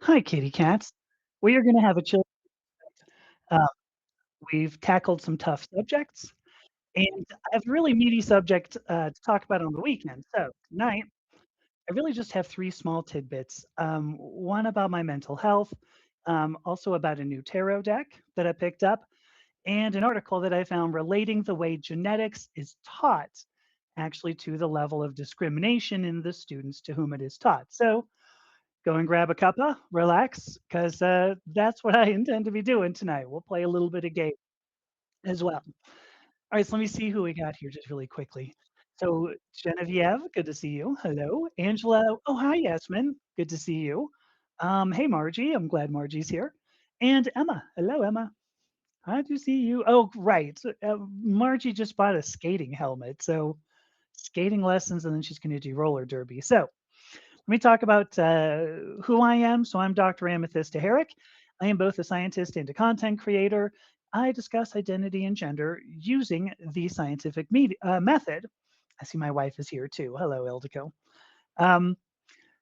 Hi, kitty cats. We are going to have a chill. Uh, we've tackled some tough subjects, and I have a really meaty subject to talk about on the weekend. So tonight, I really just have three small tidbits. One about my mental health, also about a new tarot deck that I picked up, and an article that I found relating the way genetics is taught actually to the level of discrimination in the students to whom it is taught. So go and grab a cuppa, relax, 'cause, that's what I intend to be doing tonight. We'll play a little bit of game as well. Alright, so let me see who we got here just really quickly. So, Genevieve, good to see you. Hello. Angela, oh, hi, Yasmin. Good to see you. Hey, Margie, I'm glad Margie's here. And Emma. Hello, Emma. Glad to see you. Oh, right. Margie just bought a skating helmet, so skating lessons, and then she's gonna do roller derby. So, let me talk about who I am. So, I'm Dr. Amethysta Herrick. I am both a scientist and a content creator. I discuss identity and gender using the scientific method. I see my wife is here too. Hello, Ildiko. Um,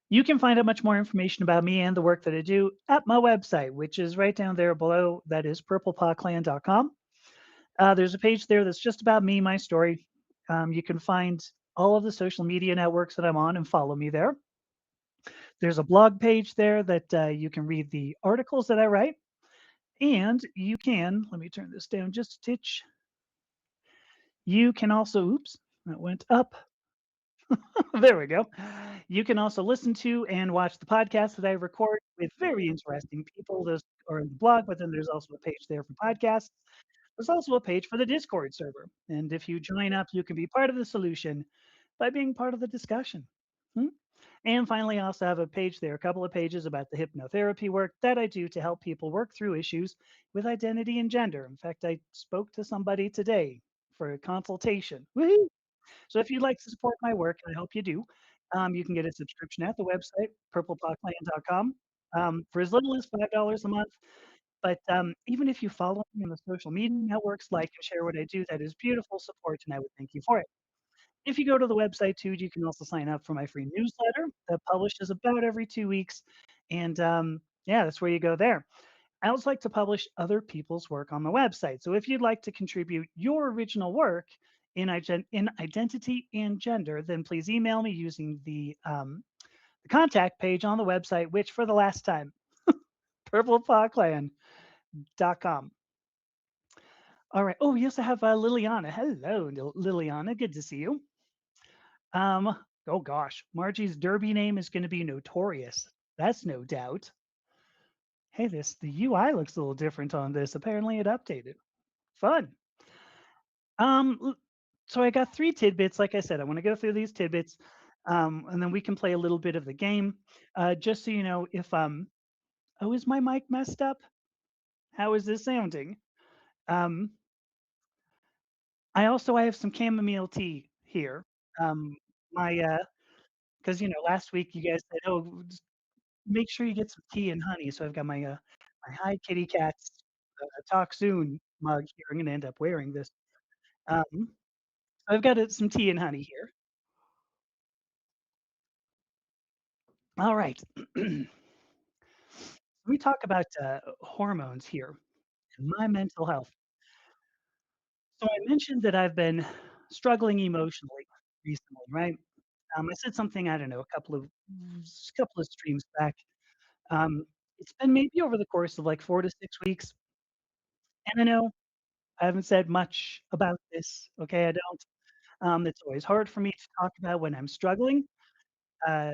you can find out much more information about me and the work that I do at my website, which is right down there below. That is purplepawclan.com. There's a page there that's just about me, my story. You can find all of the social media networks that I'm on and follow me there. There's a blog page there that you can read the articles that I write. And you can, let me turn this down just a titch. You can also, oops, that went up. There we go. You can also listen to and watch the podcast that I record with very interesting people. Those are in the blog, but then there's also a page there for podcasts. There's also a page for the Discord server. And if you join up, you can be part of the solution by being part of the discussion. Hmm? And finally, I also have a page there, a couple of pages about the hypnotherapy work that I do to help people work through issues with identity and gender. In fact, I spoke to somebody today for a consultation. Woohoo! So if you'd like to support my work, and I hope you do, you can get a subscription at the website, purplepotland.com, for as little as $5 a month. But even if you follow me on the social media networks, like and share what I do, that is beautiful support, and I would thank you for it. If you go to the website too, you can also sign up for my free newsletter that publishes about every 2 weeks. And yeah, that's where you go there. I also like to publish other people's work on the website. So if you'd like to contribute your original work in identity and gender, then please email me using the contact page on the website, which for the last time, purplepawclan.com. All right. Oh, we also have Liliana. Hello, Liliana. Good to see you. Oh gosh, Margie's derby name is going to be notorious. That's no doubt. Hey, the UI looks a little different on this. Apparently, it updated. Fun. L so I got 3 tidbits, like I said, I wanna go through these tidbits, and then we can play a little bit of the game. Just so you know, if, oh, is my mic messed up? How is this sounding? Um, I have some chamomile tea here. Um, my, because last week you guys said, "Oh, just make sure you get some tea and honey." So I've got my Hi Kitty Cats, talk soon mug here. I'm gonna end up wearing this. Um, I've got, some tea and honey here. All right. We talk about hormones here and my mental health. So I mentioned that I've been struggling emotionally recently, right? I said something, I don't know, a couple of streams back. Um, it's been maybe over the course of like 4 to 6 weeks, and I know I haven't said much about this. Okay, I don't. It's always hard for me to talk about when I'm struggling. Uh,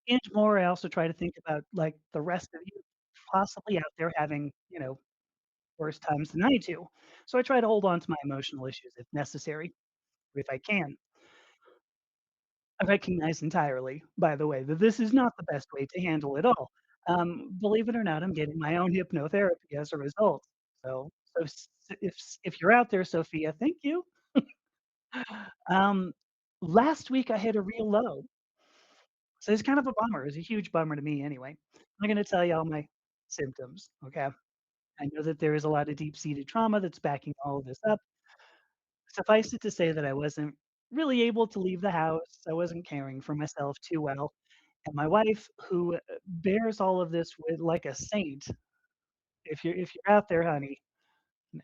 and more, I also try to think about like the rest of you possibly out there having, worse times than I do. So I try to hold on to my emotional issues if necessary, if I can. I recognize entirely, by the way, that this is not the best way to handle it all. Believe it or not, I'm getting my own hypnotherapy as a result. So if you're out there, Sophia, thank you. Um, last week I hit a real low, so it's kind of a bummer. It's a huge bummer to me anyway. I'm gonna tell you all my symptoms, okay? I know that there is a lot of deep-seated trauma that's backing all of this up. Suffice it to say that I wasn't really able to leave the house. I wasn't caring for myself too well. And my wife, who bears all of this with like a saint, if you're out there, honey,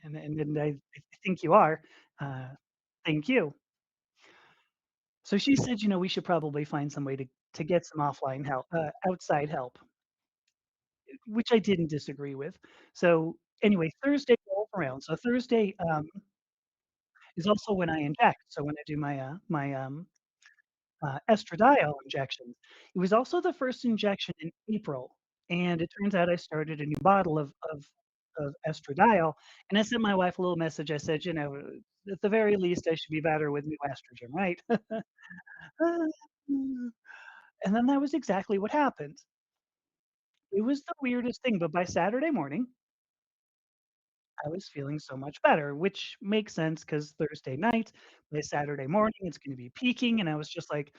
and I think you are, uh, thank you. So she said, we should probably find some way to get some offline help, outside help, which I didn't disagree with. So anyway, Thursday rolls around. So Thursday is also when I inject. So when I do my estradiol injections. It was also the first injection in April, and it turns out I started a new bottle of estradiol, and I sent my wife a little message. I said, "At the very least, I should be better with new estrogen, right?" And then that was exactly what happened. It was the weirdest thing, but by Saturday morning, I was feeling so much better, which makes sense because Thursday night, by Saturday morning, it's gonna be peaking, and I was just like,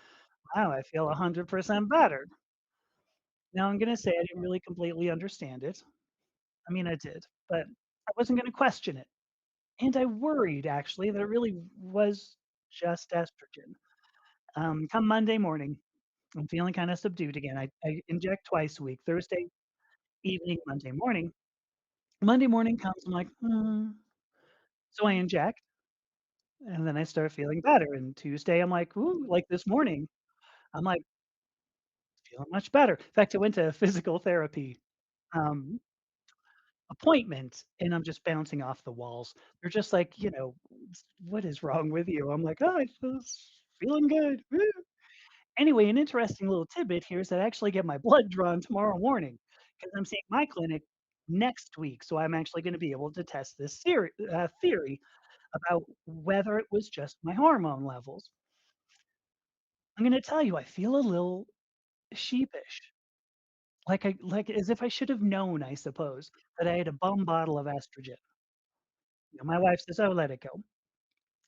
"Wow, I feel 100% better." Now I'm gonna say I didn't really completely understand it. I mean, I did, but I wasn't gonna question it. And I worried actually that it really was just estrogen. Come Monday morning, I'm feeling kinda subdued again. I inject twice a week, Thursday evening, Monday morning. Monday morning comes, I'm like, "Hmm." So I inject, and then I start feeling better, and Tuesday, I'm like, "Ooh," like this morning, I'm like, "Feeling much better." In fact, I went to physical therapy, um, appointment, and I'm just bouncing off the walls. They're just like, "What is wrong with you?" I'm like, "Oh, I just feeling good, woo." Anyway, an interesting little tidbit here is that I actually get my blood drawn tomorrow morning because 'cause I'm seeing my clinic next week, so I'm actually gonna be able to test this theory about whether it was just my hormone levels. I'm gonna tell you, I feel a little sheepish, like as if I should have known, I suppose, that I had a bum bottle of estrogen. My wife says, "Oh, let it go."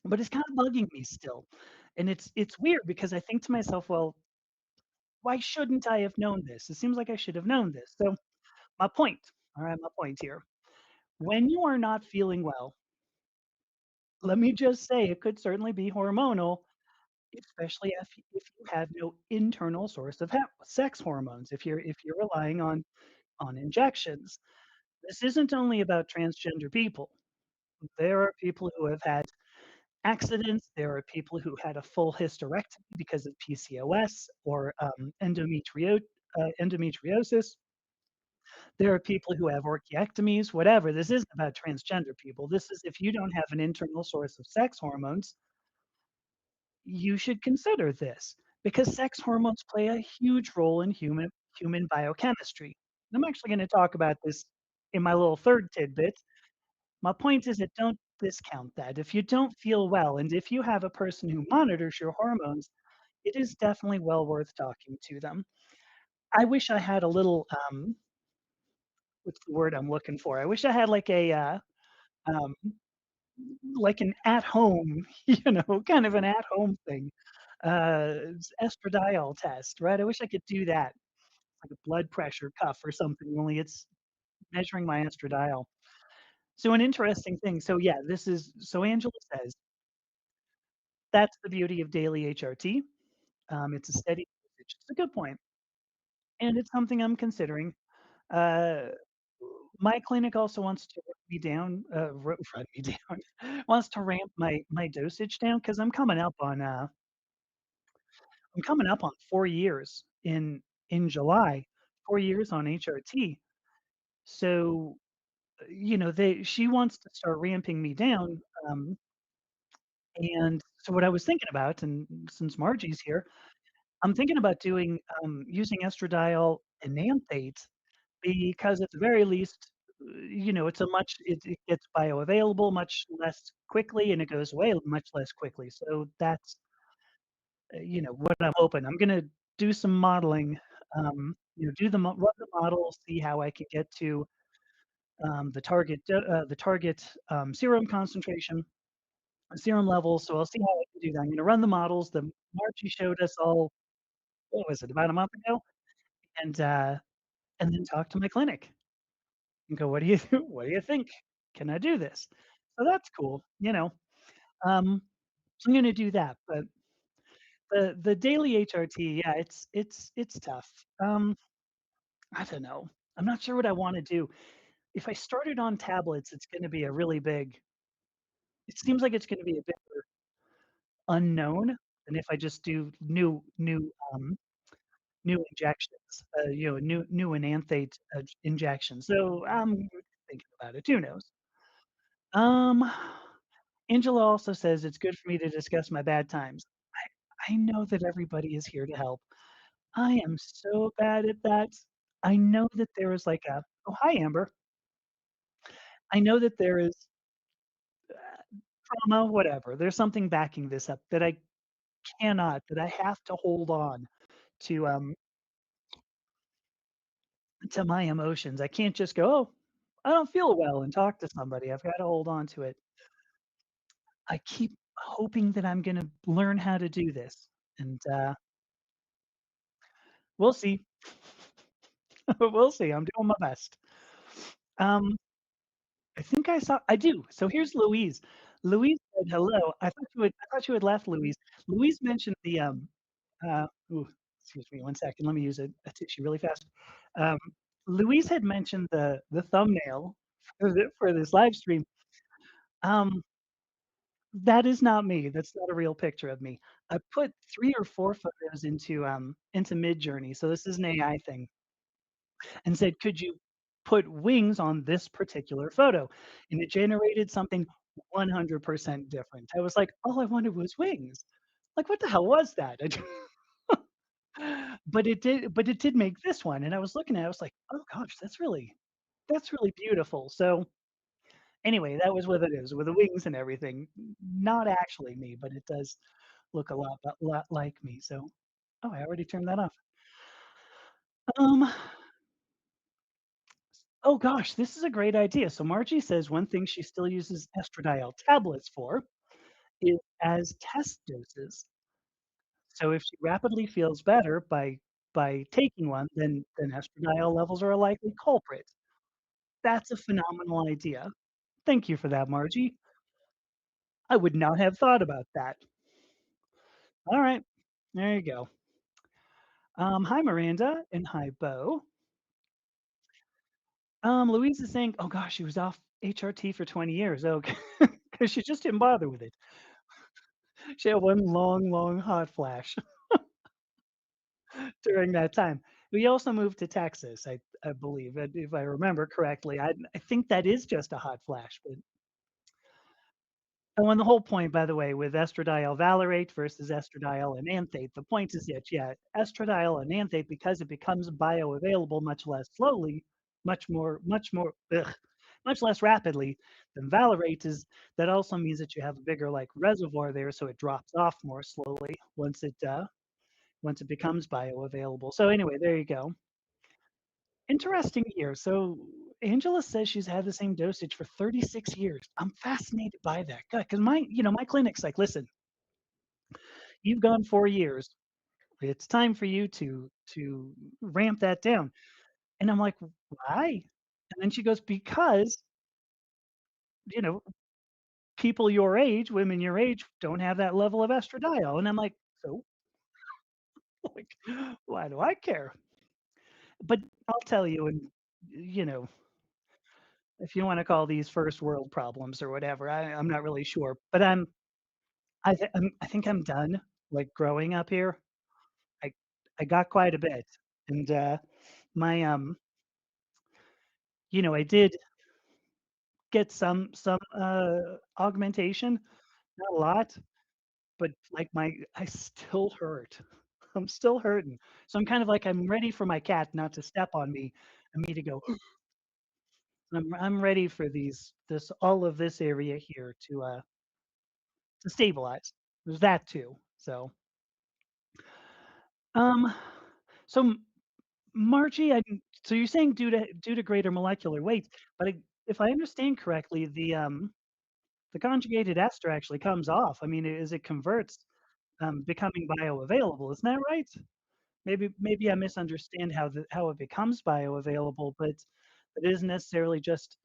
But it's kinda bugging me still, and it's weird because I think to myself, "Well, why shouldn't I have known this? It seems like I should have known this." So, my point, alright, my point here. When you are not feeling well, let me just say it could certainly be hormonal, especially if you have no internal source of sex hormones, if you're relying on injections. This isn't only about transgender people. There are people who have had accidents. There are people who had a full hysterectomy because of PCOS or endometriosis. There are people who have orchiectomies, whatever. This isn't about transgender people. This is if you don't have an internal source of sex hormones, you should consider this because sex hormones play a huge role in human biochemistry. I'm actually going to talk about this in my little third tidbit. My point is that don't discount that. If you don't feel well, and if you have a person who monitors your hormones, it is definitely well worth talking to them. I wish I had a little, what's the word I'm looking for? I wish I had um, like an at home, kind of an at home thing, estradiol test, right? I wish I could do that, like a blood pressure cuff or something, only it's measuring my estradiol. So an interesting thing. So yeah, so Angela says that's the beauty of daily HRT. It's a steady dosage. It's a good point, and it's something I'm considering. Uh, my clinic also wants to run me down, run me down, wants to ramp my dosage down because I'm coming up on 4 years in July, 4 years on HRT. So, they she wants to start ramping me down, um, and so what I was thinking about, and since Margie's here, I'm thinking about using estradiol enanthate because at the very least, it gets bioavailable much less quickly and it goes away much less quickly. So that's, what I'm hoping. I'm gonna do some modeling, run the model, see how I can get to, serum concentration, serum levels. So I'll see how I can do that. I'm gonna run the models. The Margie showed us all, what was it, about a month ago? And, uh, and then talk to my clinic and go, "What do you what do you think? Can I do this?" So that's cool. So I'm gonna do that, but The daily HRT, yeah, it's tough. Um, I don't know. I'm not sure what I wanna do. If I started on tablets, it's gonna be a really big it seems like it's gonna be a bigger unknown than if I just do new injections, new enanthate, injections. So, I'm thinking about it. Who knows? Um, Angela also says it's good for me to discuss my bad times. I know that everybody is here to help. I am so bad at that. I know that there is like a oh, hi, Amber. I know that there is trauma, whatever. There's something backing this up that I cannot, that I have to hold on to, to my emotions. I can't just go, "Oh, I don't feel well," and talk to somebody. I've gotta hold on to it. I keep hoping that I'm gonna learn how to do this, and, we'll see. We'll see. I'm doing my best. Um, I think I do. So here's Louise. Louise said, "Hello." I thought you had left, Louise. Louise mentioned the, ooh, excuse me 1 second, let me use a tissue really fast. Um, Louise had mentioned the thumbnail for this live stream. Um, that is not me. That's not a real picture of me. I put 3 or 4 photos into Midjourney, so this is an AI thing, and said, "Could you put wings on this particular photo?" And it generated something 100% different. I was like, "All I wanted was wings." Like, what the hell was that? But it did make this one, and I was looking at it, I was like, "Oh gosh, that's really beautiful." So, anyway, that was what it is, with the wings and everything. Not actually me, but it does look a lot like me, so oh, I already turned that off. Um, oh gosh, this is a great idea. So Margie says one thing she still uses estradiol tablets for is as test doses. So if she rapidly feels better by taking one, then estradiol levels are a likely culprit. That's a phenomenal idea. Thank you for that, Margie. I would not have thought about that. All right, there you go. Hi Miranda and hi Bo. Louise is saying, "Oh gosh, she was off HRT for 20 years." Oh, because she just didn't bother with it. She had one long, long hot flash during that time. We also moved to Texas, I believe, and if I remember correctly. I think that is just a hot flash, but oh, and the whole point, by the way, with estradiol valerate versus estradiol enanthate, the point is that, yeah, estradiol enanthate, because it becomes bioavailable much less slowly, much less rapidly than valerate is that also means that you have a bigger, like, reservoir there, so it drops off more slowly once it becomes bioavailable. So anyway, there you go. Interesting here. So Angela says she's had the same dosage for 36 years. I'm fascinated by that. Because my clinic's like, listen, you've gone 4 years. It's time for you to ramp that down. And I'm like, why? And then she goes, because you know people your age, women your age, don't have that level of estradiol. And I'm like, so like, why do I care? But I'll tell you, and you know, if you want to call these first world problems or whatever, I'm not really sure. But I think I'm done, like, growing up here. I I got quite a bit, and, my, I did get some augmentation, not a lot, but, like, my I still hurt. I'm still hurting. So I'm kind of like, I'm ready for my cat not to step on me and me to go, I'm ready for this all of this area here to stabilize. There's that too. Um, so Margie, so you're saying due to greater molecular weight, but if I understand correctly, the conjugated ester actually comes off. I mean, as it converts, becoming bioavailable, isn't that right? Maybe I misunderstand how it becomes bioavailable, but it isn't necessarily just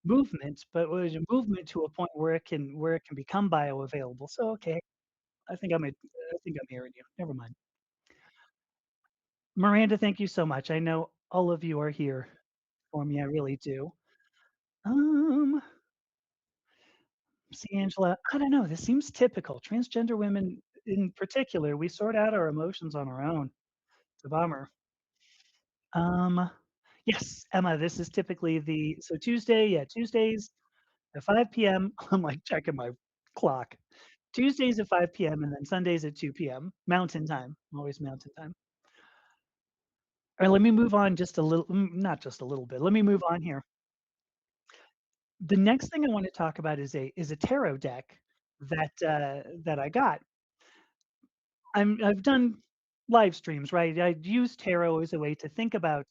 movement, but was a movement to a point where it can become bioavailable. So okay, I think think I'm hearing you. Never mind. Miranda, thank you so much. I know all of you are here for me. I really do. Um, see, Angela, I don't know. This seems typical. Transgender women in particular, we sort out our emotions on our own. It's a bummer. Um, yes, Emma, this is typically the so Tuesday, yeah, Tuesdays at 5 PM. I'm like checking my clock. Tuesdays at 5 PM and then Sundays at 2 PM, Mountain Time, always Mountain Time. All right, let me move on just a little, not just a little bit. Let me move on here. The next thing I want to talk about is a tarot deck that I got. I've done live streams, right? I use tarot as a way to think about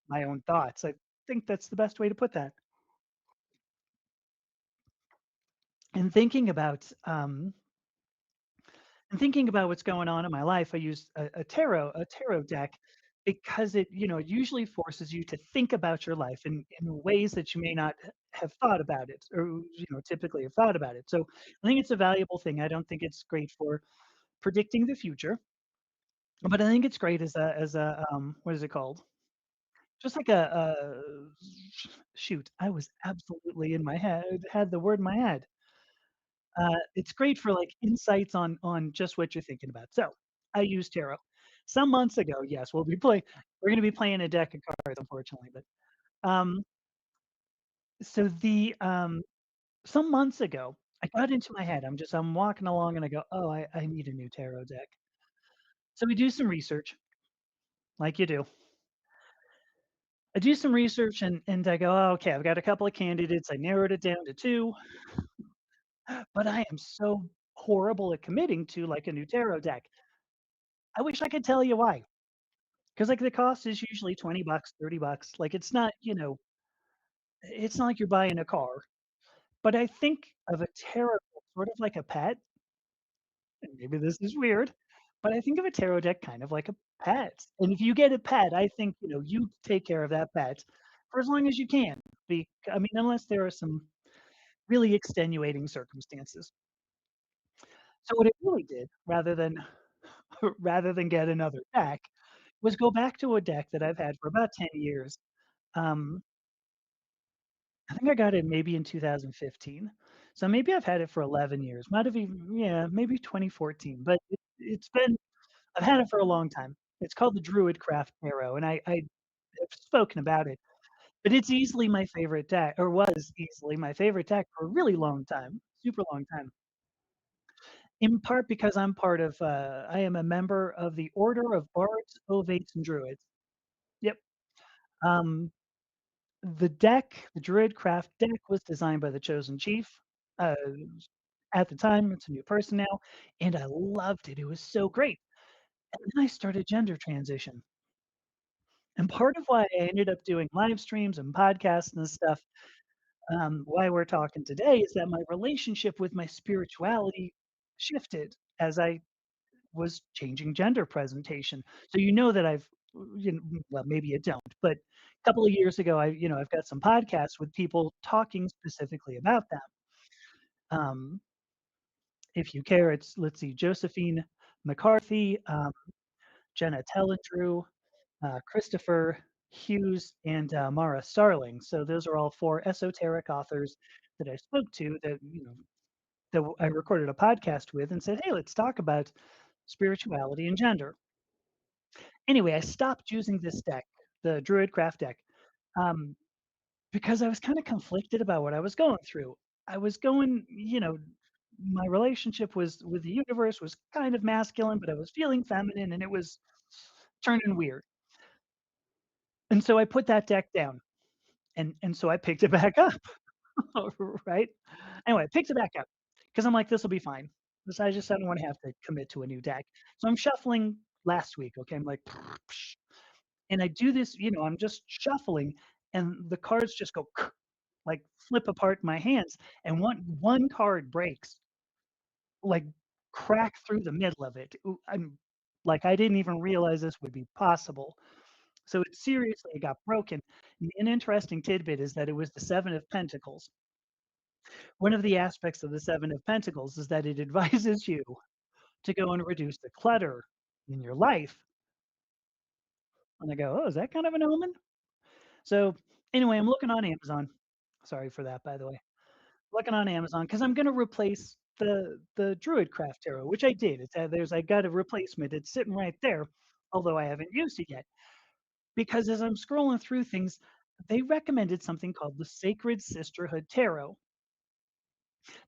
my own thoughts. I think that's the best way to put that. And thinking about what's going on in my life, I use a tarot deck because it usually forces you to think about your life in ways that you may not have thought about it or typically have thought about it. So I think it's a valuable thing. I don't think it's great for predicting the future, but I think it's great as a what is it called? Just like shoot, I was absolutely in my head, had the word in my head. It's great for, like, insights on just what you're thinking about. So, I use tarot. Some months ago, yes, we're gonna be playing a deck of cards, unfortunately, but, um, so some months ago, I got into my head, I'm walking along and I go, "Oh, I need a new tarot deck." So we do some research, like you do. I do some research and I go, "Oh, okay, I've got a couple of candidates." I narrowed it down to 2, but I am so horrible at committing to, like, a new tarot deck. I wish I could tell you why. 'Cause, like, the cost is usually 20 bucks, 30 bucks, like, it's not like you're buying a car, but I think of a tarot sort of like a pet, and maybe this is weird, but I think of a tarot deck kind of like a pet, and if you get a pet, I think, you take care of that pet for as long as you can, I mean, unless there are some really extenuating circumstances. So what I really did, rather than get another deck, was go back to a deck that I've had for about 10 years. Um I think I got it maybe in 2015. So maybe I've had it for 11 years. Might have even yeah, maybe 2014, but it's been I've had it for a long time. It's called the Druidcraft Tarot, and I have spoken about it, but it's easily my favorite deck or was easily my favorite deck for a really long time, super long time. In part because I am a member of the Order of Bards, Ovates, and Druids. Yep. Um, the Druidcraft deck was designed by the Chosen Chief. Uh, at the time, it's a new person now, and I loved it. It was so great. And then I started gender transition. And part of why I ended up doing live streams and podcasts and stuff, why we're talking today, is that my relationship with my spirituality shifted as I was changing gender presentation. So you know that well, maybe you don't, but a couple of years ago, I've got some podcasts with people talking specifically about that. Um, if you care, it's let's see, Josephine McCarthy, Jenna Tellendrew, Christopher Hughes, and Mara Starling. So those are all 4 esoteric authors that I spoke to that I recorded a podcast with and said, "Hey, let's talk about spirituality and gender." Anyway, I stopped using this deck, the Druidcraft deck, um, because I was kinda conflicted about what I was going through. I was going my relationship was with the universe was kind of masculine, but I was feeling feminine, and it was turning weird. And so I put that deck down, and so I picked it back up, right? Anyway, I picked it back up because 'cause I'm like, "This'll be fine." I don't wanna have to commit to a new deck. So I'm shuffling last week, okay? I'm like, and I do this, I'm just shuffling, and the cards just go like, flip apart in my hands, and one card breaks, like, crack through the middle of it. Ooh, I didn't even realize this would be possible. So it got broken. An interesting tidbit is that it was the 7 of Pentacles. One of the aspects of the 7 of Pentacles is that it advises you to go and reduce the clutter in your life. And I go, "Oh, is that kind of an omen?" So, anyway, I'm looking on Amazon. Sorry for that, by the way. Looking on Amazon because 'cause I'm gonna replace the Druidcraft tarot, which I did. I got a replacement. It's sitting right there, although I haven't used it yet. Because as I'm scrolling through things, they recommended something called the Sacred Sisterhood Tarot.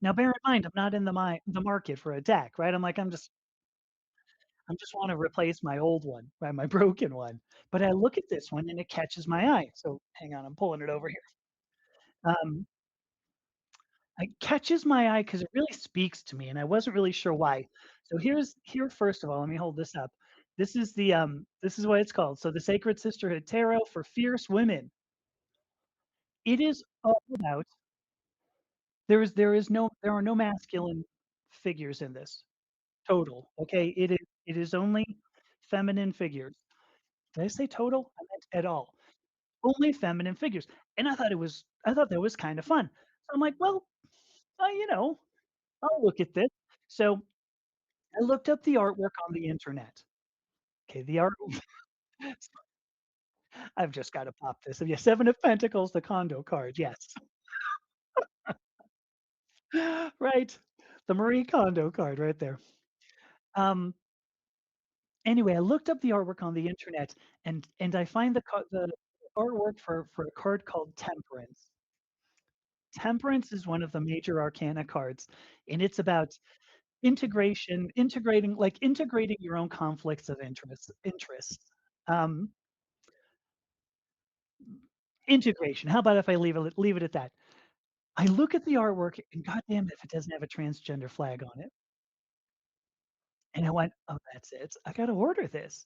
Now, bear in mind, I'm not in the market for a deck, right? I'm just wanna replace my old one, right, my broken one. But I look at this one and it catches my eye. So hang on, I'm pulling it over here. Um, it catches my eye because it really speaks to me, and I wasn't really sure why. So here first of all, let me hold this up. This is what it's called. So the Sacred Sisterhood Tarot for Fierce Women. It is all about there are no masculine figures in this. Total, okay? It is only feminine figures. Did I say total? I meant at all. Only feminine figures, and I thought that was kinda fun. So I'm like, "Well, you know, I'll look at this." So I looked up the artwork on the internet. Okay, the art I've just gotta pop this. Yeah, 7 of Pentacles, the Kondo card, yes. Right. The Marie Kondo card right there. Um, anyway, I looked up the artwork on the internet and I find the artwork for a card called Temperance. Temperance is one of the major arcana cards, and it's about integrating your own conflicts of interest. Um, integration. How about if I leave it at that? I look at the artwork and goddamn if it doesn't have a transgender flag on it. And I went, "Oh, that's it. I gotta order this."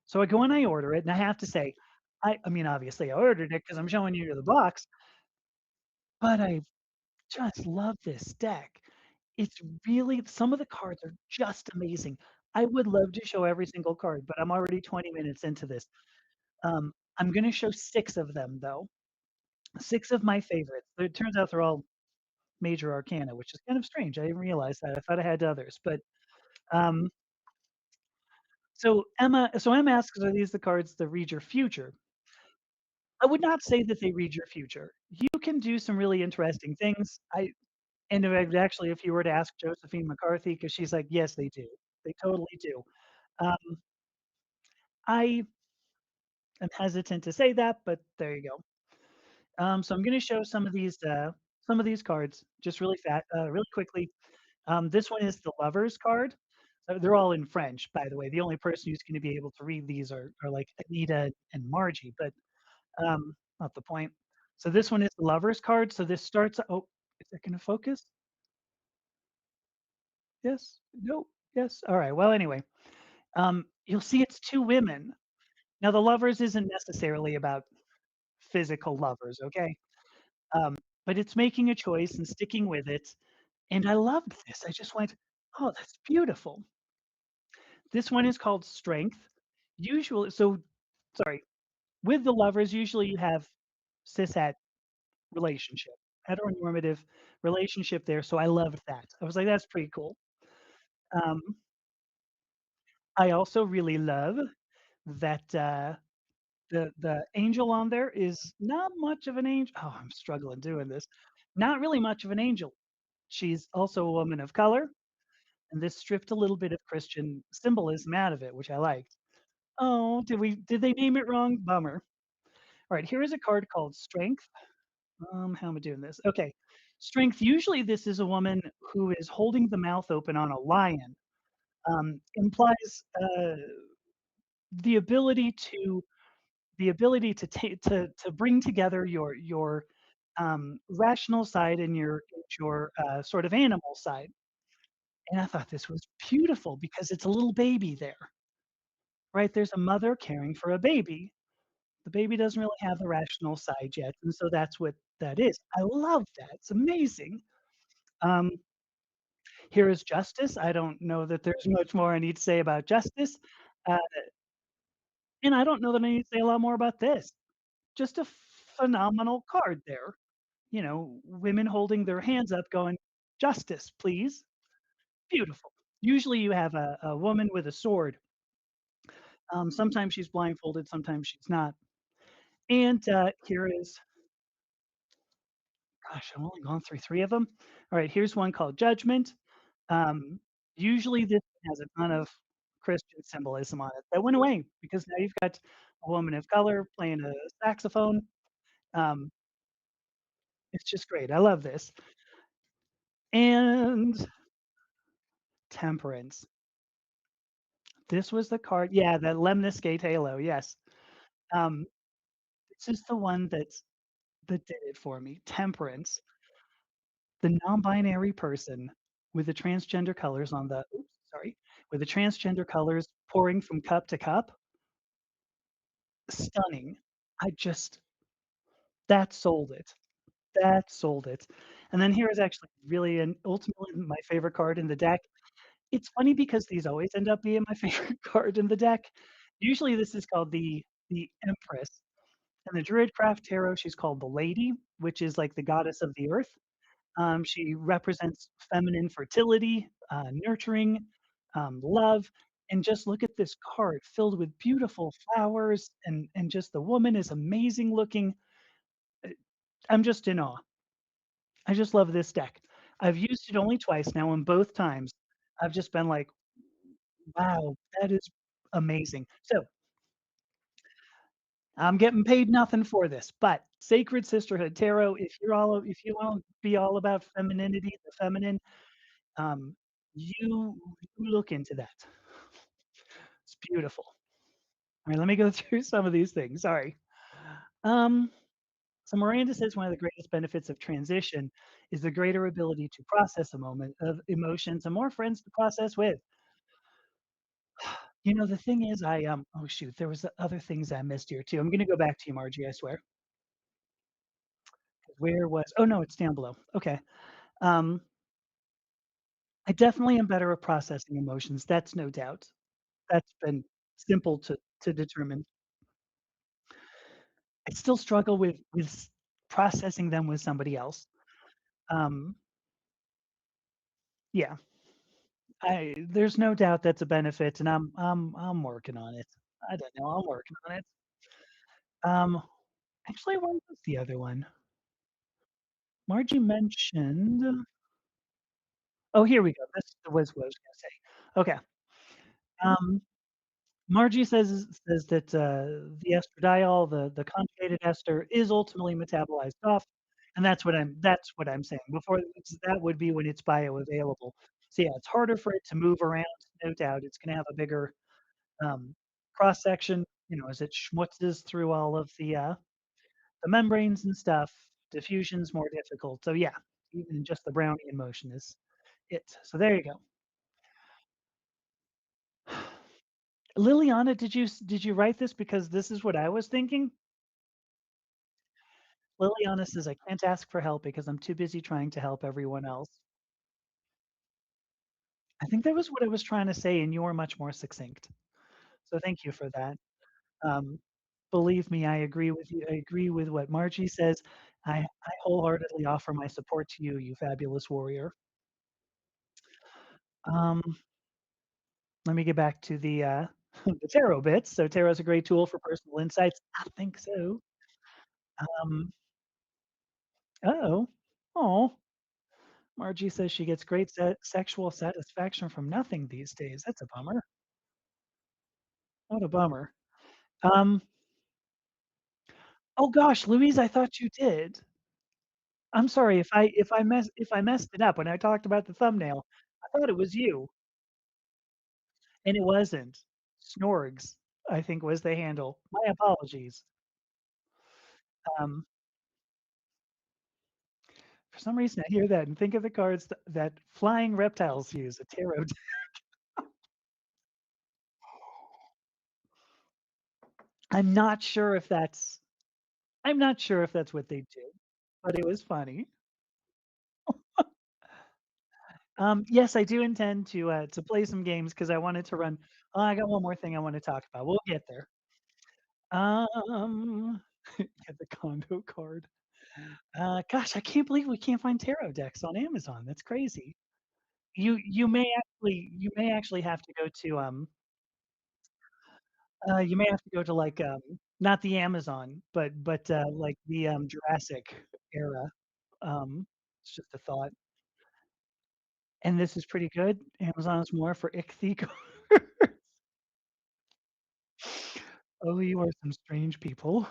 So I go and I order it, and I have to say, I mean, obviously, I ordered it because 'cause I'm showing you the box, but I just love this deck. It's really some of the cards are just amazing. I would love to show every single card, but I'm already 20 minutes into this. I'm gonna show 6 of them, though. 6 of my favorites. It turns out they're all major arcana, which is kind of strange. I didn't realize that. I thought I had others, but, um, so Emma asks, "Are these the cards that read your future?" I would not say that they read your future. You can do some really interesting things. Actually, if you were to ask Josephine McCarthy, because she's like, "Yes, they do. They totally do." Um, I am hesitant to say that, but there you go. So I'm gonna show some of these cards just really quickly. This one is the Lovers card. They're all in French, by the way. The only person who's gonna be able to read these are like Anita and Margie, but, not the point. So this one is the Lovers card. So this starts oh, is it gonna focus? Yes? No? Yes? Alright, well, anyway, you'll see it's 2 women. Now, the Lovers isn't necessarily about physical lovers, okay? Um, but it's making a choice and sticking with it, and I loved this. I just went, "Oh, that's beautiful." This one is called Strength. Usually sorry, with the Lovers, usually you have cishet relationship, heteronormative relationship there, so I loved that. I was like, "That's pretty cool." Um, I also really love that, the angel on there is not much of an angel. Oh, I'm struggling doing this. Not really much of an angel. She's also a woman of color, and this stripped a little bit of Christian symbolism out of it, which I liked. Oh, did they name it wrong? Bummer. Alright, here is a card called Strength. How am I doing this? Okay. Strength, usually this is a woman who is holding the mouth open on a lion, implies, the ability to to bring together your, rational side and your, sort of animal side, and I thought this was beautiful because it's a little baby there, right? There's a mother caring for a baby. The baby doesn't really have the rational side yet, and so that's what that is. I love that, it's amazing. Um, here is Justice. I don't know that there's much more I need to say about Justice, uh, and I don't know that I need to say a lot more about this. Just a phenomenal card there. You know, women holding their hands up going, "Justice, please." Beautiful. Usually you have a woman with a sword. Sometimes she's blindfolded, sometimes she's not. And, here is gosh, I've only gone through 3 of them. Alright, here's one called Judgment. Um, Usually this has a ton of Christian symbolism on it. That went away because now you've got a woman of color playing a saxophone. Um, it's just great. I love this. And Temperance. This was the card, yeah, the Lemniscate Halo, yes. Um, this is the one that did it for me. Temperance, the non-binary person with the transgender colors on the oops, sorry, with the transgender colors pouring from cup to cup, stunning. I just that sold it. That sold it. And then here is actually really and ultimately my favorite card in the deck. It's funny because these always end up being my favorite card in the deck. Usually this is called the Empress. In the Druidcraft Tarot, she's called the Lady, which is like the goddess of the earth. She represents feminine fertility, nurturing, love, and just look at this card filled with beautiful flowers, and just the woman is amazing looking. Uh, I'm just in awe. I just love this deck. I've used it only twice now, and both times I've just been like, "Wow, that is amazing." So, I'm getting paid nothing for this, but Sacred Sisterhood Tarot, if you wanna be all about femininity, the feminine, um, you look into that. It's beautiful. Alright, let me go through some of these things, sorry. Um, so Miranda says one of the greatest benefits of transition is the greater ability to process a moment of emotions and more friends to process with. You know, the thing is oh shoot, there was other things I missed here too. I'm gonna go back to you, Margie, I swear. Where was oh no, it's down below. Okay. Um, I definitely am better at processing emotions, that's no doubt. That's been simple to determine. I still struggle with processing them with somebody else. Um, yeah, I there's no doubt that's a benefit, and I'm working on it. I don't know, I'm working on it. Um, Actually, what was the other one? Margie mentioned oh, here we go. This was what I was gonna say. Okay. Um, Margie says that, the estradiol, the conjugated ester is ultimately metabolized off, and that's what I'm saying. Before it's that would be when it's bioavailable. So, yeah, it's harder for it to move around, no doubt. It's gonna have a bigger, um, cross section, as it schmutzes through all of the membranes and stuff. Diffusion's more difficult. So, yeah, even just the Brownian motion is it. So there you go. Liliana, did you write this because this is what I was thinking? Liliana says, "I can't ask for help because I'm too busy trying to help everyone else." I think that was what I was trying to say, and you were much more succinct. So thank you for that. Um, Believe me, I agree with you. I agree with what Margie says. I wholeheartedly offer my support to you, you fabulous warrior. Um, Let me get back to the, the tarot bits. So tarot is a great tool for personal insights. I think so. Um, uh-oh. Oh. Margie says she gets great sexual satisfaction from nothing these days. That's a bummer. What a bummer. Um, oh gosh, Louise, I thought you did. I'm sorry if I messed it up when I talked about the thumbnail. I thought it was you, and it wasn't. Snorgs, I think was the handle. My apologies. Um, for some reason, I hear that and think of the cards that flying reptiles use, a tarot. I'm not sure if that's I'm not sure if that's what they do, but it was funny. Yes, I do intend to play some games because I wanted to run I got one more thing I wanna talk about. We'll get there. Um, get the condo card. Gosh, I can't believe we can't find tarot decks on Amazon. That's crazy. You may you may actually have to go to, you may have to go to, like, not the Amazon, but like, the, Jurassic era. It's just a thought. And this is pretty good. Amazon is more for ichthyco. Oh, you are some strange people.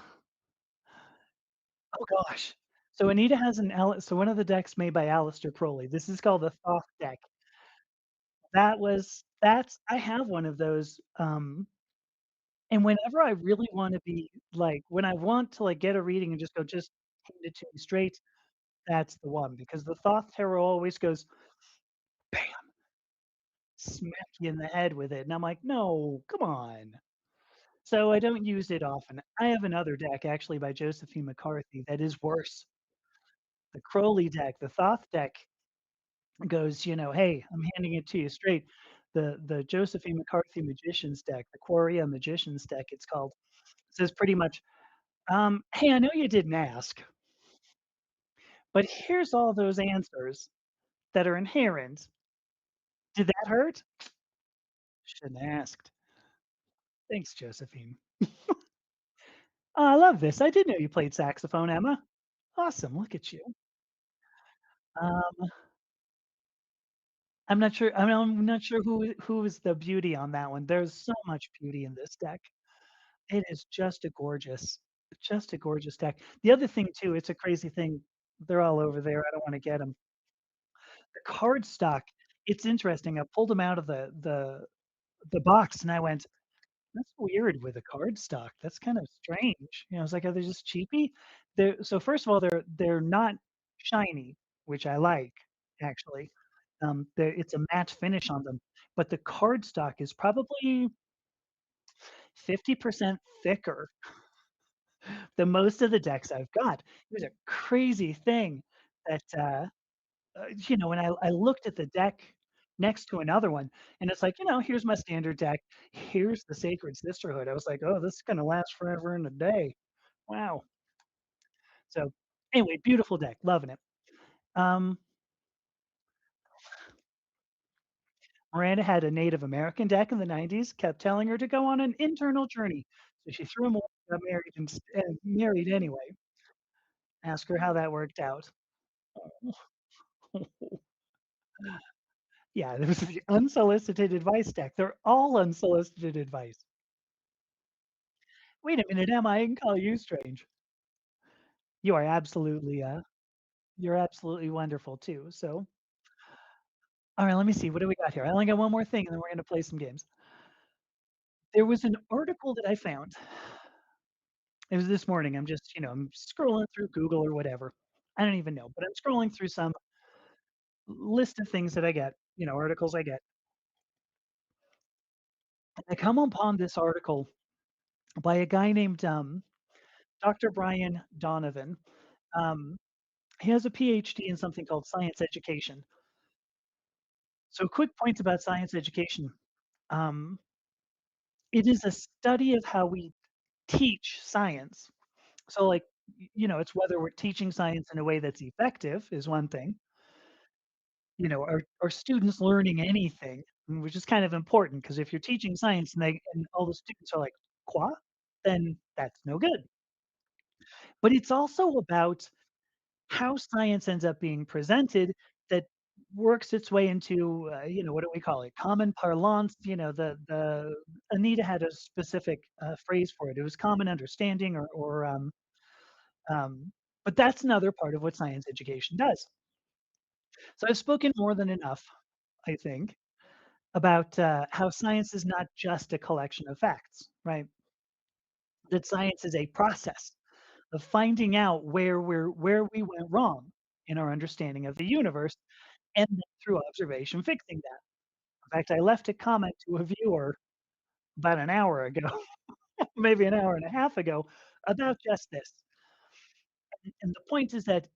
Oh gosh. So Anita has so one of the decks made by Aleister Crowley. This is called the Thoth deck. That's I have one of those, and whenever I really wanna be like, when I want to, like, get a reading and just go, "Just hand it to me straight," that's the one, because the Thoth tarot always goes, bam, smack you in the head with it, and I'm like, "No, come on." So I don't use it often. I have another deck actually by Josephine McCarthy that is worse. The Crowley deck, the Thoth deck goes, "Hey, I'm handing it to you straight." The Josephine McCarthy Magicians deck, the Quaria Magicians deck, it's called, says pretty much, "Hey, I know you didn't ask, but here's all those answers that are inherent. Did that hurt? Shouldn't have asked. Thanks, Josephine." Oh, I love this. I didn't know you played saxophone, Emma. Awesome. Look at you. Um, I'm not sure who is the beauty on that one. There's so much beauty in this deck. It is just a gorgeous deck. The other thing too, it's a crazy thing. They're all over there. I don't want to get them. The card stock. It's interesting. I pulled them out of the box and I went, "That's weird with a card stock. That's kind of strange." I was like, "Are they just cheapy?" So first of all, they're not shiny, which I like actually. It's a matte finish on them, but the card stock is probably 50% thicker than most of the decks I've got. It was a crazy thing that, when I looked at the deck next to another one, and it's like, here's my standard deck, here's the Sacred Sisterhood. I was like, "Oh, this is gonna last forever and a day." Wow. So, anyway, beautiful deck, loving it. Um, Miranda had a Native American deck in the '90s, kept telling her to go on an internal journey, so she threw him away, got married and married anyway. Ask her how that worked out. Yeah, it was the unsolicited advice deck. They're all unsolicited advice. Wait a minute, Emma, I can call you strange. You are absolutely, you're absolutely wonderful too. So, all right, let me see. What do we got here? I only got one more thing, and then we're gonna play some games. There was an article that I found. It was this morning. I'm just, I'm scrolling through Google or whatever. I don't even know, but I'm scrolling through some list of things that I get, articles I get. And I come upon this article by a guy named Dr. Brian Donovan. Um, he has a PhD in something called science education. So, quick points about science education. Um, it is a study of how we teach science. So, like, it's whether we're teaching science in a way that's effective is one thing. Are students learning anything? Which is kind of important because if you're teaching science and all the students are like, "Quoi?" Then that's no good. But it's also about how science ends up being presented that works its way into, what do we call it? Common parlance. The Anita had a specific phrase for it. It was common understanding um, but that's another part of what science education does. So I've spoken more than enough, I think, about how science is not just a collection of facts, right? That science is a process of finding out where we went wrong in our understanding of the universe, and then through observation fixing that. In fact, I left a comment to a viewer about an hour ago, maybe an hour and a half ago, about just this. And the point is that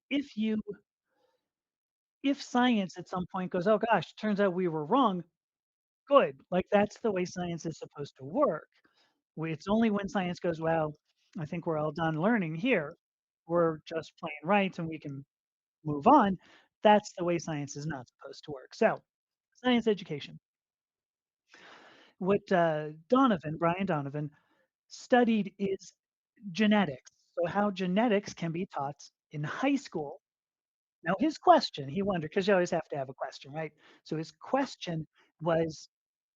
if science at some point goes, "Oh gosh, turns out we were wrong," good. Like, that's the way science is supposed to work. It's only when science goes, "Well, I think we're all done learning here. We're just playing right and we can move on." That's the way science is not supposed to work. So, science education. What, Brian Donovan studied is genetics. So how genetics can be taught in high school. Now his question, he wondered, because you always have to have a question, right? So his question was,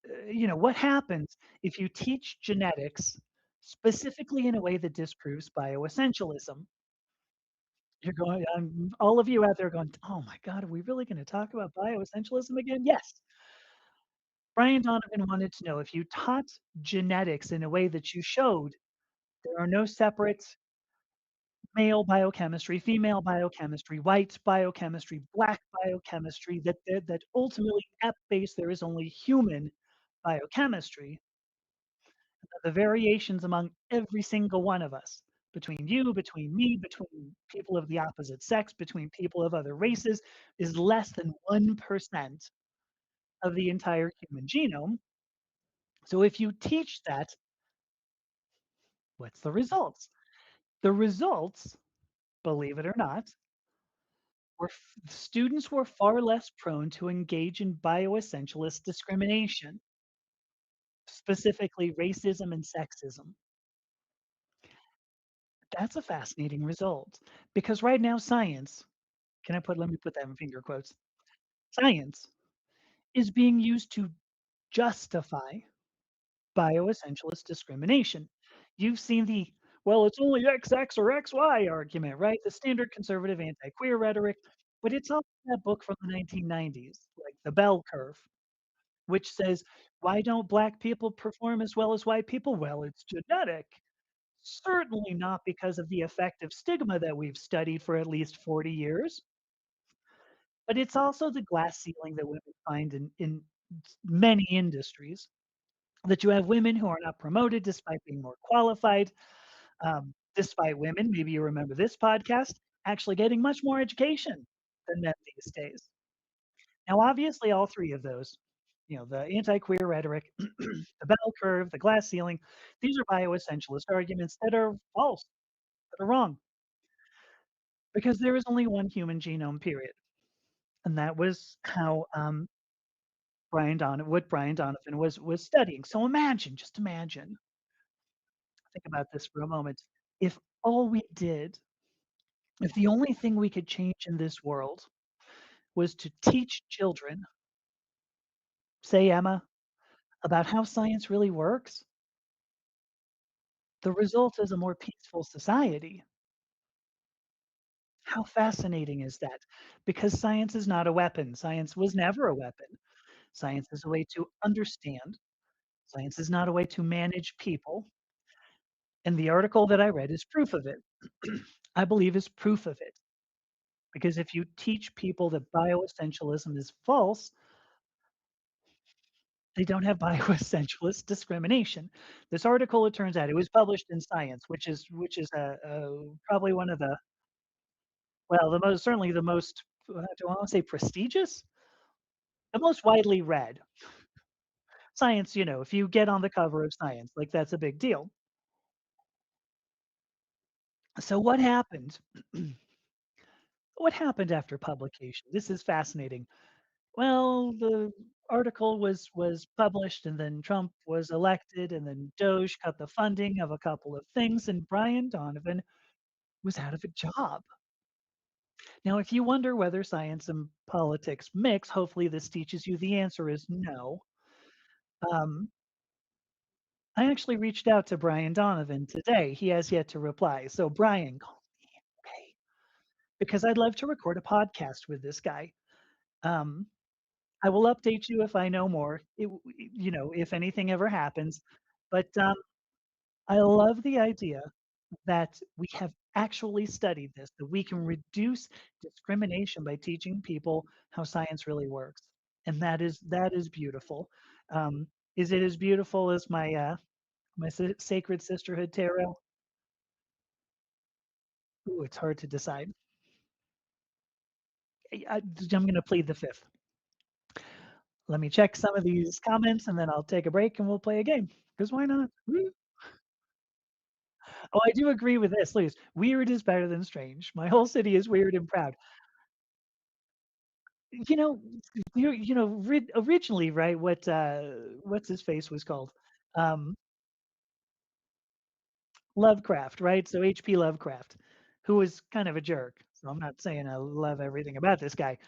what happens if you teach genetics specifically in a way that disproves bioessentialism? You're going, all of you out there going, "Oh my god, are we really gonna talk about bioessentialism again?" Yes. Brian Donovan wanted to know if you taught genetics in a way that you showed there are no separate male biochemistry, female biochemistry, white biochemistry, black biochemistry, that ultimately at base there is only human biochemistry, the variations among every single one of us, between you, between me, between people of the opposite sex, between people of other races, is less than 1% of the entire human genome. So if you teach that, what's the results? The results, believe it or not, students were far less prone to engage in bioessentialist discrimination, specifically racism and sexism. That's a fascinating result because right now science, let me put that in finger quotes. Science is being used to justify bioessentialist discrimination. You've seen the, well, it's only XX or XY argument, right? The standard conservative anti-queer rhetoric, but it's also that book from the 1990s, like The Bell Curve, which says, why don't black people perform as well as white people? Well, it's genetic. Certainly not because of the effective stigma that we've studied for at least 40 years, but it's also the glass ceiling that women find in many industries, that you have women who are not promoted despite being more qualified, despite women, maybe you remember this podcast, actually getting much more education than men these days. Now, obviously, all three of those, the anti-queer rhetoric, the bell curve, the glass ceiling, these are bioessentialist arguments that are false, that are wrong, because there is only one human genome, period. And that was how what Brian Donovan was studying. So imagine, just imagine, think about this for a moment. If all we did, if the only thing we could change in this world was to teach children, say Emma, about how science really works, the result is a more peaceful society. How fascinating is that? Because science is not a weapon. Science was never a weapon. Science is a way to understand. Science is not a way to manage people. And the article that I read is proof of it. I believe is proof of it. Because if you teach people that bioessentialism is false, they don't have bioessentialist discrimination. This article, it turns out, it was published in Science, which is probably one of the, well, the most, certainly the most, do I want to say prestigious? The most widely read. Science, if you get on the cover of Science, like that's a big deal. So what happened? What happened after publication? This is fascinating. Well, the article was published, and then Trump was elected, and then Doge cut the funding of a couple of things, and Brian Donovan was out of a job. Now, if you wonder whether science and politics mix, hopefully this teaches you the answer is no. Um, I actually reached out to Brian Donovan today. He has yet to reply. So, Brian, call me, okay? Because I'd love to record a podcast with this guy. Um, I will update you if I know more, if anything ever happens. But I love the idea that we have actually studied this, that we can reduce discrimination by teaching people how science really works. And that is beautiful. Um, is it as beautiful as my Sacred Sisterhood tarot? Ooh, it's hard to decide. I'm going to plead the fifth. Let me check some of these comments and then I'll take a break and we'll play a game. Because why not? Woo. Oh, I do agree with this, Luis. Weird is better than strange. My whole city is weird and proud. you know, originally, right, what's his face was called? Um, Lovecraft, right? So H.P. Lovecraft, who was kind of a jerk. So I'm not saying I love everything about this guy.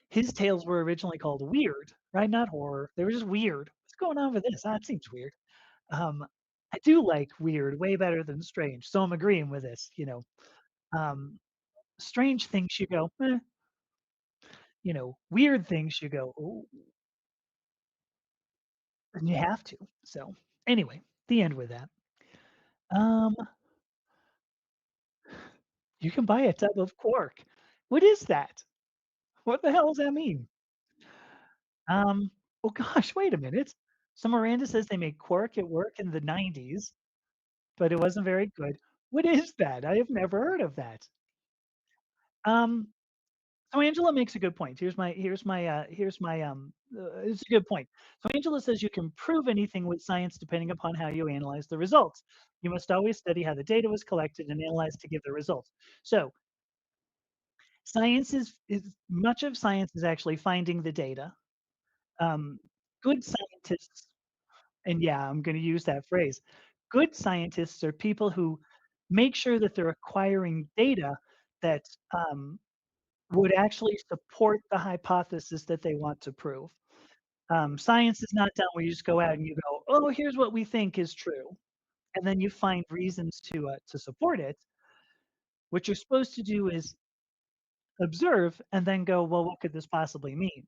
His tales were originally called weird, right? Not horror. They were just weird. What's going on with this? Ah, it seems weird. Um, I do like weird way better than strange. So I'm agreeing with this, Um, strange things you go, weird things you go, "Ooh," and you have to. So anyway, the end with that. Um, you can buy a tub of quark. What is that? What the hell does that mean? Oh gosh, wait a minute. So Miranda says they made quark at work in the 90s, but it wasn't very good. What is that? I have never heard of that. Um, so Angela makes a good point. It's a good point. So Angela says you can prove anything with science depending upon how you analyze the results. You must always study how the data was collected and analyzed to give the results. So science is much of science is actually finding the data. Um, good scientists, and yeah, I'm going to use that phrase. Good scientists are people who make sure that they're acquiring data that um, would actually support the hypothesis that they want to prove. Science is not done where you just go out and you go, "Oh, here's what we think is true," and then you find reasons to support it. What you're supposed to do is observe and then go, "Well, what could this possibly mean?"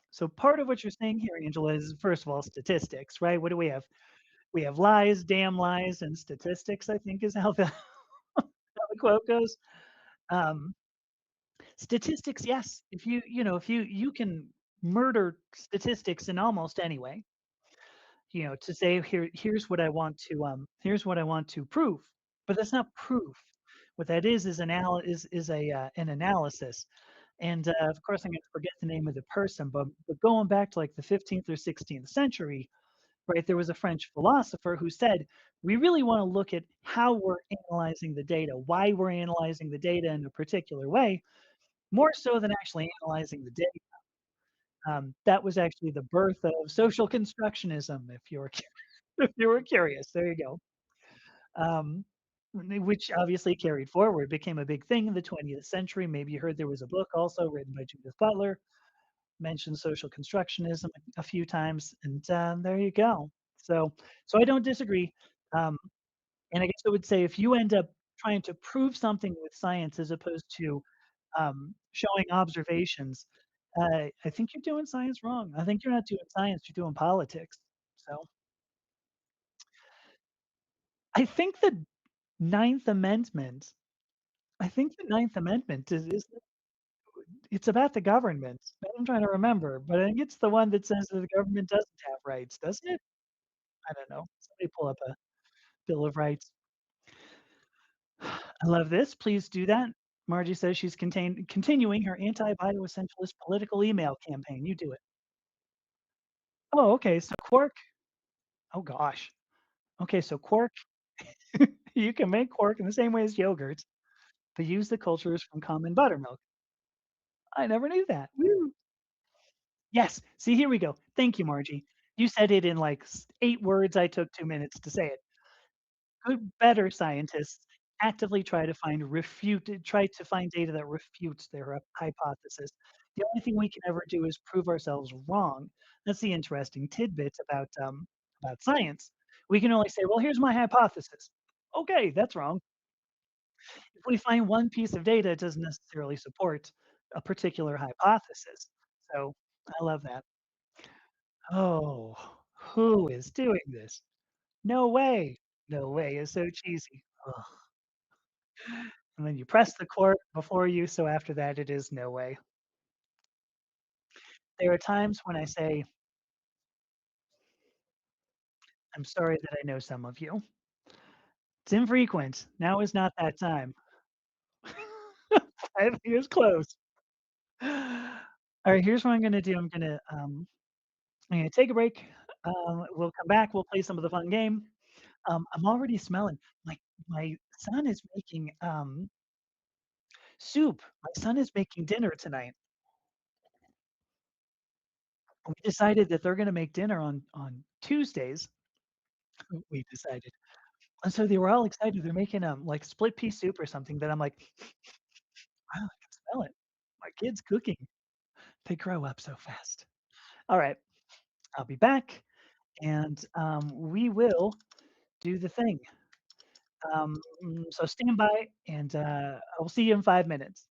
So part of what you're saying here, Angela, is first of all statistics, right? What do we have? We have lies, damn lies, and statistics. I think is how the how the quote goes. Um, Statistics, yes. If you can murder statistics in almost any way, to say here's what I want to prove, but that's not proof. What that is an analysis. And of course, I'm going to forget the name of the person, but going back to like the 15th or 16th century, right? There was a French philosopher who said, we really want to look at how we're analyzing the data, why we're analyzing the data in a particular way, more so than actually analyzing the data. That was actually the birth of social constructionism, if you were if you were curious. There you go. Um, which obviously carried forward, became a big thing in the 20th century. Maybe you heard there was a book also written by Judith Butler, mentioned social constructionism a few times, and there you go. So, so I don't disagree. Um, and I guess I would say if you end up trying to prove something with science as opposed to showing observations, I think you're doing science wrong. I think you're not doing science, you're doing politics. So I think the Ninth Amendment, I think the Ninth Amendment is it's about the government. I'm trying to remember, but I think it's the one that says that the government doesn't have rights, doesn't it? I don't know. Somebody pull up a Bill of Rights. I love this. Please do that. Margie says she's continuing her anti-bioessentialist political email campaign. You do it. Oh, okay. So quark. Oh gosh. Okay, so quark. You can make quark in the same way as yogurt, but use the cultures from common buttermilk. I never knew that. Woo. Yes. See, here we go. Thank you, Margie. You said it in like 8 words. I took 2 minutes to say it. Good, better scientists actively try to find data that refutes their hypothesis. The only thing we can ever do is prove ourselves wrong. That's the interesting tidbit about science. We can only say, "Well, here's my hypothesis." Okay, that's wrong. If we find one piece of data, it doesn't necessarily support a particular hypothesis. So I love that. Oh, who is doing this? No way. No way is so cheesy. Ugh. And then you press the court before you, so after that it is no way. There are times when I say, "I'm sorry that I know some of you." It's infrequent. Now is not that time. 5 years close. Alright, here's what I'm gonna do. I'm gonna take a break. We'll come back, we'll play some of the fun game. I'm already smelling my son is making, soup. My son is making dinner tonight. We decided that they're gonna make dinner on Tuesdays, we decided. And so they were all excited. They're making, like, split pea soup or something that I'm like, "Wow, I can smell it. My kid's cooking." They grow up so fast. Alright, I'll be back, and, we will do the thing. So stand by, and, I will see you in 5 minutes.